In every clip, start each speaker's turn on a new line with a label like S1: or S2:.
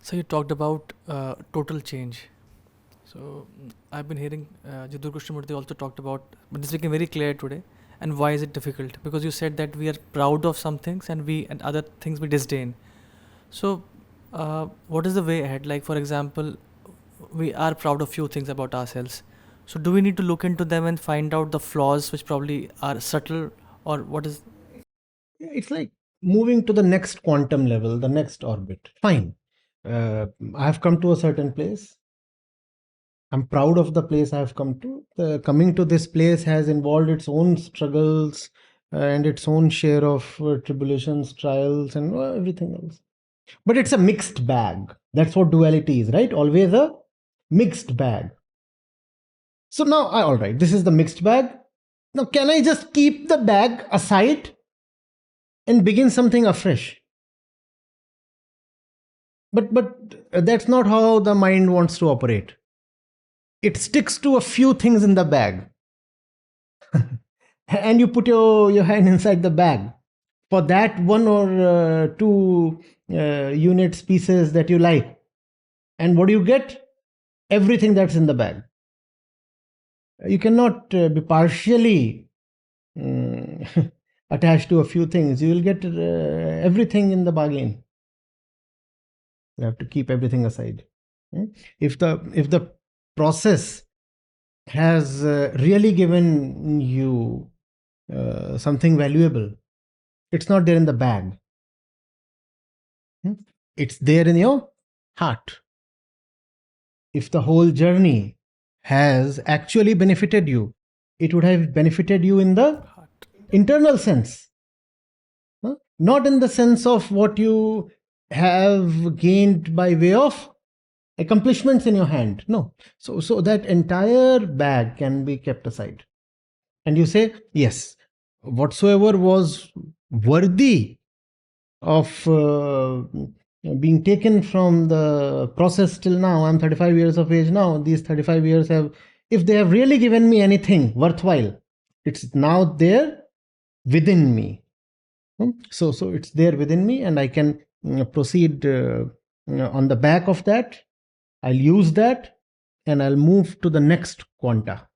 S1: So you talked about total change. So I've been hearing Jiddu Krishnamurti also talked about, but this became very clear today. And why is it difficult? Because you said that we are proud of some things and other things we disdain. So what is the way ahead? Like for example, we are proud of few things about ourselves. So do we need to look into them and find out the flaws which probably are subtle, or what is?
S2: It's like moving to the next quantum level, the next orbit. Fine. I have come to a certain place. I'm proud of the place I have come to. Coming to this place has involved its own struggles and its own share of tribulations, trials, and everything else. But it's a mixed bag. That's what duality is, right? Always a mixed bag. So now, all right, this is the mixed bag. Now, can I just keep the bag aside and begin something afresh? But that's not how the mind wants to operate. It sticks to a few things in the bag, and you put your hand inside the bag for that one or two units pieces that you like. And what do you get? Everything that's in the bag. You cannot be partially attached to a few things. You will get everything in the bargain. You have to keep everything aside. If the process has really given you something valuable, it's not there in the bag. It's there in your heart. If the whole journey has actually benefited you, it would have benefited you in the
S1: Heart.
S2: internal sense, not in the sense of what you have gained by way of accomplishments in your hand. No. So that entire bag can be kept aside. And you say, yes, whatsoever was worthy of being taken from the process till now. I'm 35 years of age now. These 35 years have, if they have really given me anything worthwhile, it's now there within me. So it's there within me, and I can proceed on the back of that. I'll use that, and I'll move to the next quanta,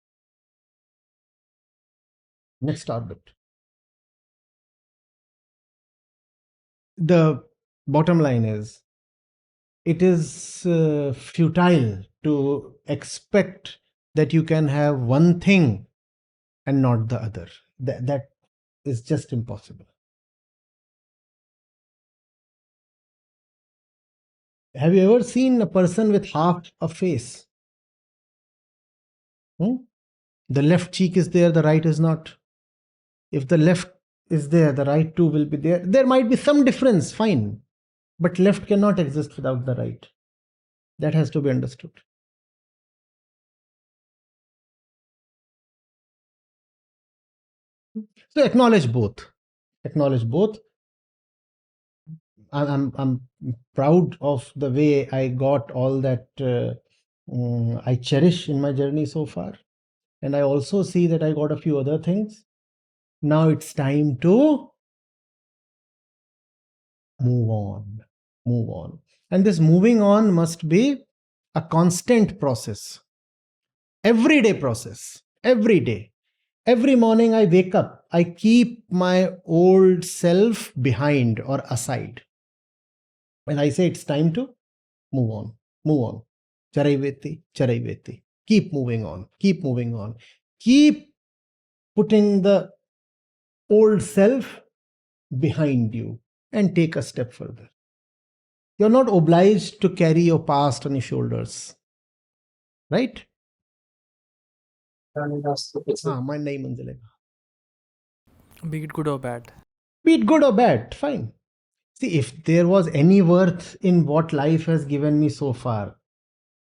S2: next orbit. The bottom line is, it is futile to expect that you can have one thing and not the other. That is just impossible. Have you ever seen a person with half a face? Hmm? The left cheek is there, the right is not. If the left is there, the right too will be there. There might be some difference, fine. But left cannot exist without the right. That has to be understood. So acknowledge both. Acknowledge both. I'm proud of the way I got all that I cherish in my journey so far, and I also see that I got a few other things. Now it's time to move on, move on, and this moving on must be a constant process, everyday process, every day. Every morning I wake up, I keep my old self behind or aside, and I say it's time to move on, move on. Charaiveti, Charaiveti. Keep moving on, keep moving on. Keep putting the old self behind you and take a step further. You're not obliged to carry your past on your shoulders, right? हाँ मन नहीं मंजिलेगा.
S1: Be it good or bad.
S2: Be it good or bad, fine. See, if there was any worth in what life has given me so far,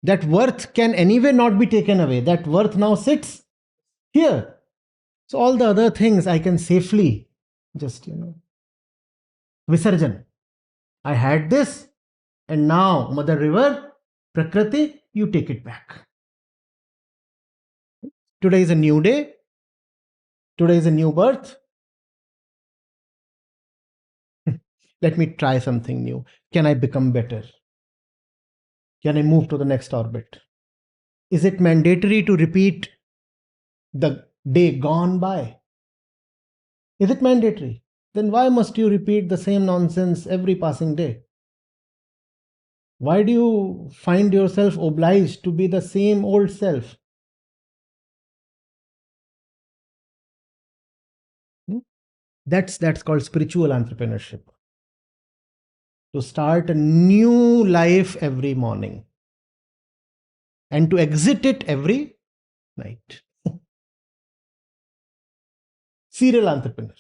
S2: that worth can anyway not be taken away. That worth now sits here. So all the other things I can safely just, Visarjan. I had this, and now, Mother River, Prakriti, you take it back. Today is a new day. Today is a new birth. Let me try something new. Can I become better? Can I move to the next orbit? Is it mandatory to repeat the day gone by? Is it mandatory? Then why must you repeat the same nonsense every passing day? Why do you find yourself obliged to be the same old self? Hmm? That's called spiritual entrepreneurship. To start a new life every morning and to exit it every night. Serial entrepreneur.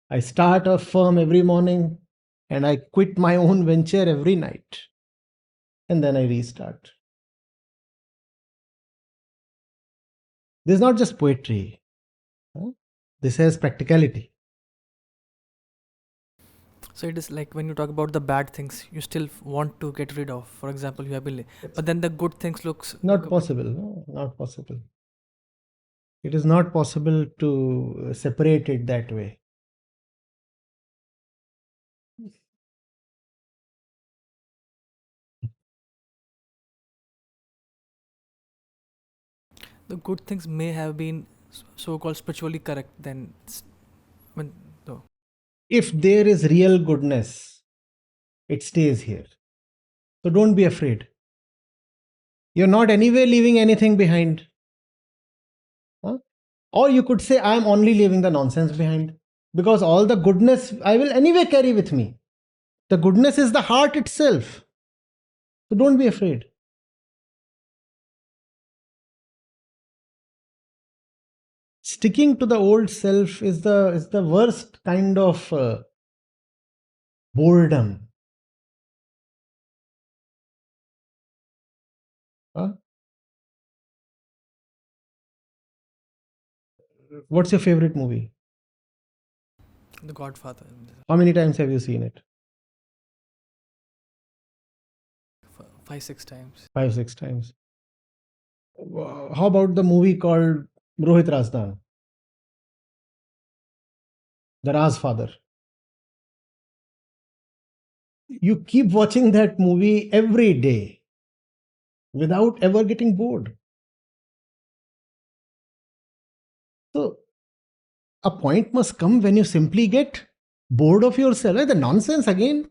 S2: I start a firm every morning and I quit my own venture every night. And then I restart. This is not just poetry. Huh? This has practicality.
S1: So it is like when you talk about the bad things, you still want to get rid of. For example, you have been, but then the good things looks
S2: Not possible. No, not possible. It is not possible to separate it that way.
S1: the good things may have been so-called spiritually correct. Then, when no,
S2: If there is real goodness, it stays here. So don't be afraid. You're not anyway leaving anything behind. Huh? Or you could say, I'm only leaving the nonsense behind because all the goodness I will anyway carry with me. The goodness is the heart itself. So don't be afraid. Sticking to the old self is the worst kind of boredom. Huh? What's your favorite movie?
S1: the Godfather,
S2: How many times have you seen it?
S1: 5 6 times.
S2: 5 6 times. How about the movie called Rohit Razdan, The Raz Father? You keep watching that movie every day without ever getting bored. So a point must come when you simply get bored of yourself. The nonsense again.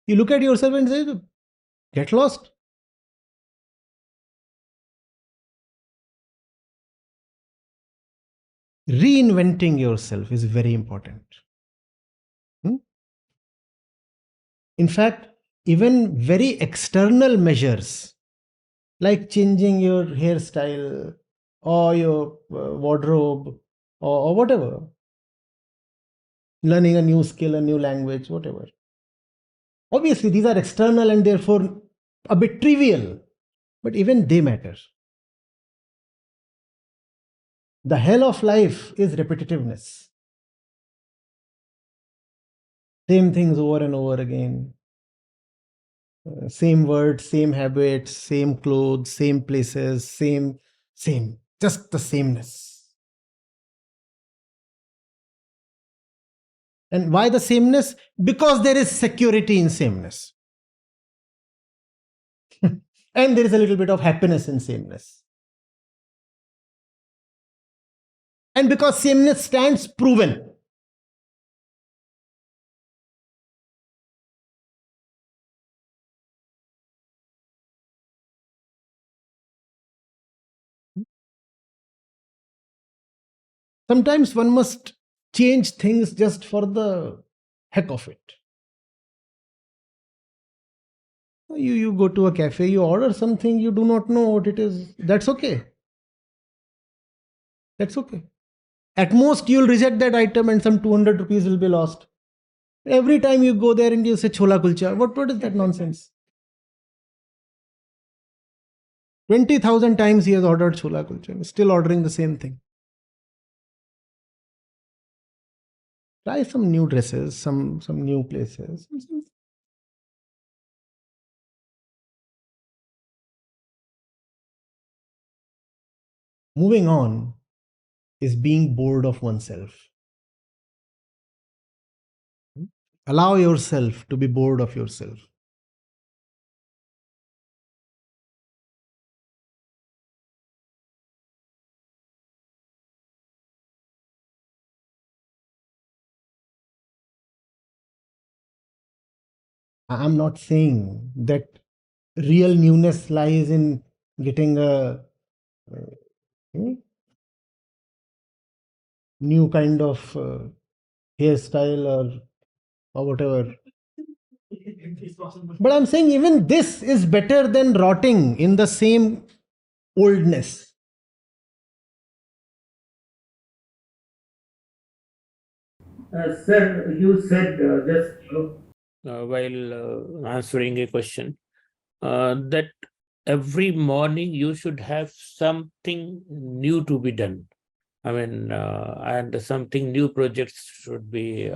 S2: You look at yourself and say, get lost. Reinventing yourself is very important. Hmm? In fact, even very external measures like changing your hairstyle or your wardrobe or whatever, learning a new skill, a new language, whatever. Obviously, these are external and therefore a bit trivial, but even they matter. The hell of life is repetitiveness. Same things over and over again. Same words, same habits, same clothes, same places, same, just the sameness. And why the sameness? Because there is security in sameness. And there is a little bit of happiness in sameness. And because sameness stands proven. Sometimes one must change things just for the heck of it. You go to a cafe, you order something, you do not know what it is. That's okay. That's okay. At most, you'll reject that item and some 200 rupees will be lost. Every time you go there and you say chola kulcha, what is that nonsense? 20,000 times he has ordered chola kulcha, still ordering the same thing. Try some new dresses, some new places. Moving on is being bored of oneself. Allow yourself to be bored of yourself. I'm not saying that real newness lies in getting a hmm, new kind of hairstyle or whatever. But I'm saying even this is better than rotting in the same oldness.
S3: Sir, you said while answering a question that every morning you should have something new to be done. I mean, and something new projects should be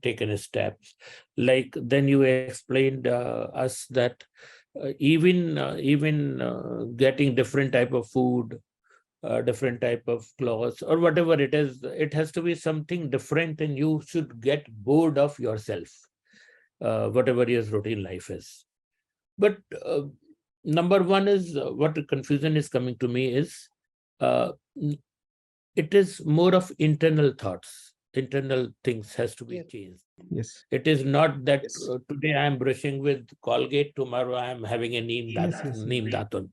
S3: taken steps. Like then you explained us that even getting different type of food, different type of clothes or whatever it is, it has to be something different, and you should get bored of yourself, whatever your routine life is. But number one is what confusion is coming to me is uh, it is more of internal thoughts, internal things has to be changed.
S2: Yes.
S3: It is not that today I am brushing with Colgate, tomorrow I am having a neem datun.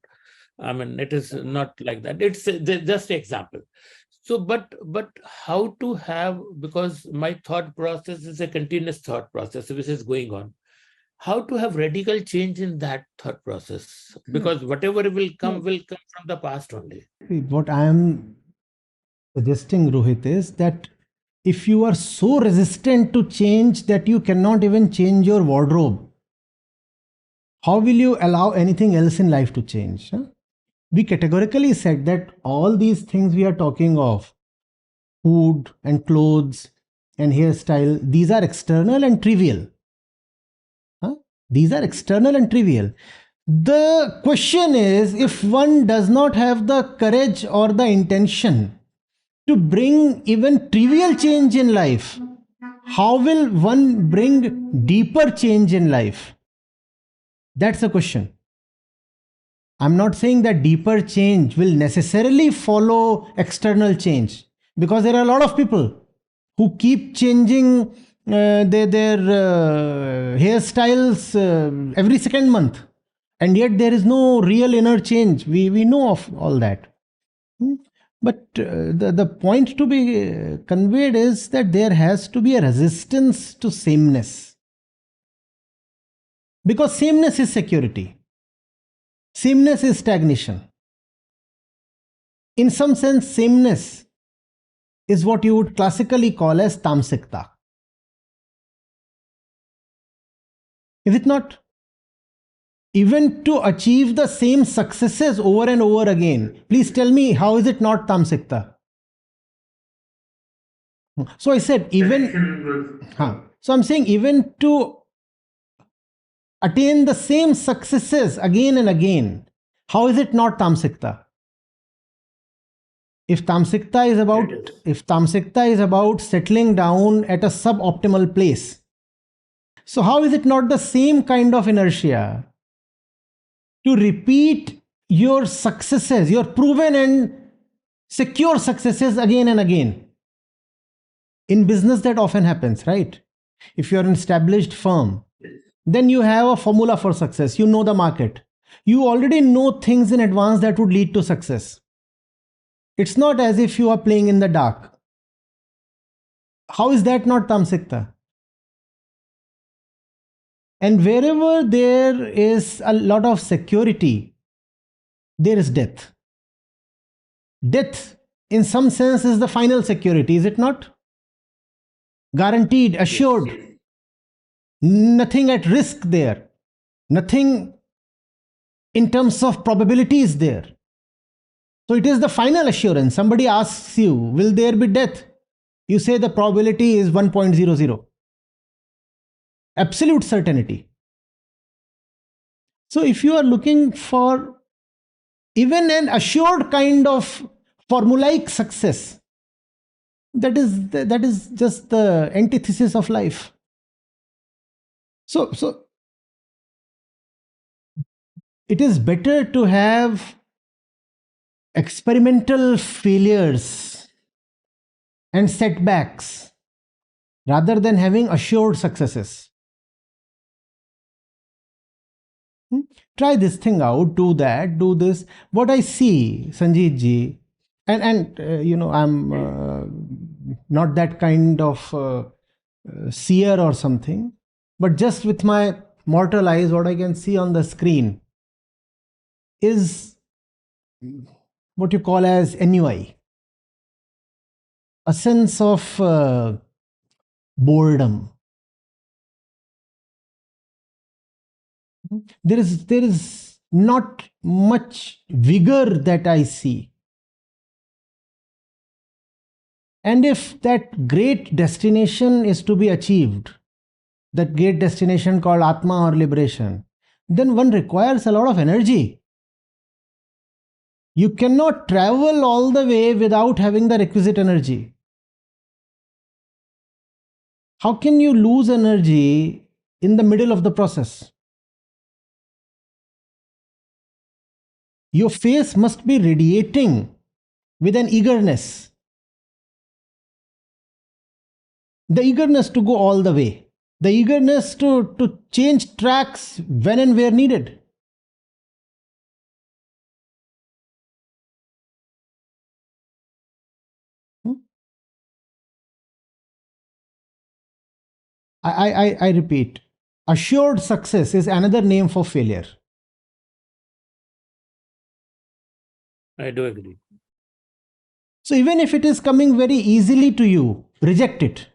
S3: I mean, it is not like that. It's just example. So, but how to have, because my thought process is a continuous thought process which is going on. How to have radical change in that thought process? Because whatever will come from the past only.
S2: What I am suggesting, Rohit, is that if you are so resistant to change that you cannot even change your wardrobe, how will you allow anything else in life to change? Huh? We categorically said that all these things we are talking of, food and clothes and hairstyle, these are external and trivial. Huh? These are external and trivial. The question is, if one does not have the courage or the intention to bring even trivial change in life, how will one bring deeper change in life? That's the question. I'm not saying that deeper change will necessarily follow external change, because there are a lot of people who keep changing their hairstyles every second month, and yet there is no real inner change. We know of all that. Hmm? But the point to be conveyed is that there has to be a resistance to sameness, because sameness is security, sameness is stagnation. In some sense, sameness is what you would classically call as tamsikta. Is it not? Even to achieve the same successes over and over again, please tell me, how is it not tamsikta? So I said, even. So I'm saying, even to attain the same successes again and again, how is it not tamsikta? If tamsikta is about settling down at a suboptimal place, so how is it not the same kind of inertia to repeat your successes, your proven and secure successes again and again? In business, that often happens, right? If you're an established firm, then you have a formula for success. You know the market. You already know things in advance that would lead to success. It's not as if you are playing in the dark. How is that not tamsikta? And wherever there is a lot of security, there is death. Death, in some sense, is the final security, is it not? Guaranteed, assured, nothing at risk there, nothing in terms of probability is there. So it is the final assurance. Somebody asks you, will there be death? You say the probability is 1.00. Absolute certainty. So if you are looking for even an assured kind of formulaic success, that is just the antithesis of life. So it is better to have experimental failures and setbacks rather than having assured successes. Hmm? Try this thing out, do that, do this. What I see, Sanjeev ji, and I'm not that kind of seer or something, but just with my mortal eyes, what I can see on the screen is what you call as ennui, a sense of boredom. There is not much vigor that I see. And if that great destination is to be achieved, that great destination called Atma or liberation, then one requires a lot of energy. You cannot travel all the way without having the requisite energy. How can you lose energy in the middle of the process? Your face must be radiating with an eagerness, the eagerness to go all the way, the eagerness to change tracks when and where needed. Hmm? I repeat, assured success is another name for failure.
S3: I do agree.
S2: So even if it is coming very easily to you, reject it.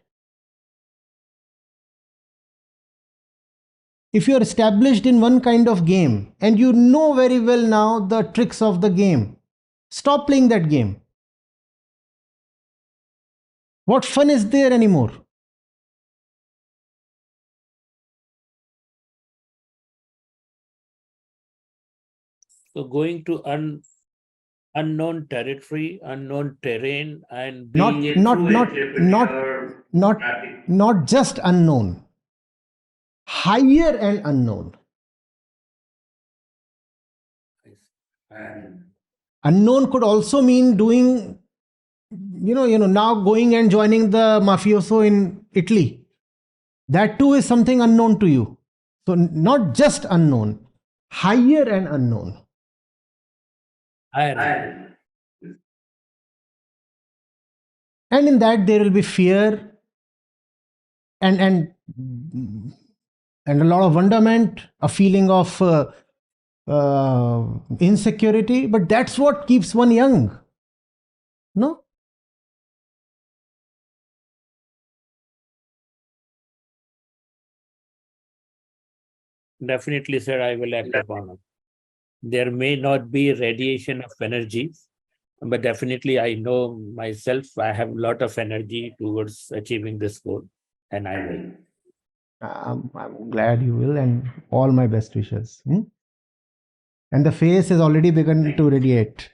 S2: If you are established in one kind of game and you know very well now the tricks of the game, stop playing that game. What fun is there anymore?
S3: So going to unknown territory, unknown terrain, and
S2: Not
S3: being a
S2: not
S3: true
S2: not not
S3: entrepreneur,
S2: not not just unknown, higher and unknown.
S3: and
S2: Unknown could also mean doing, now going and joining the mafioso in Italy. That too is something unknown to you. So not just unknown, higher and unknown.
S3: higher.
S2: And in that there will be fear and and a lot of wonderment, a feeling of insecurity. But that's what keeps one young. No.
S3: Definitely, sir, I will act upon it. There may not be radiation of energy, but definitely I know myself, I have a lot of energy towards achieving this goal, and I will.
S2: I'm glad you will, and all my best wishes. And the face has already begun to radiate.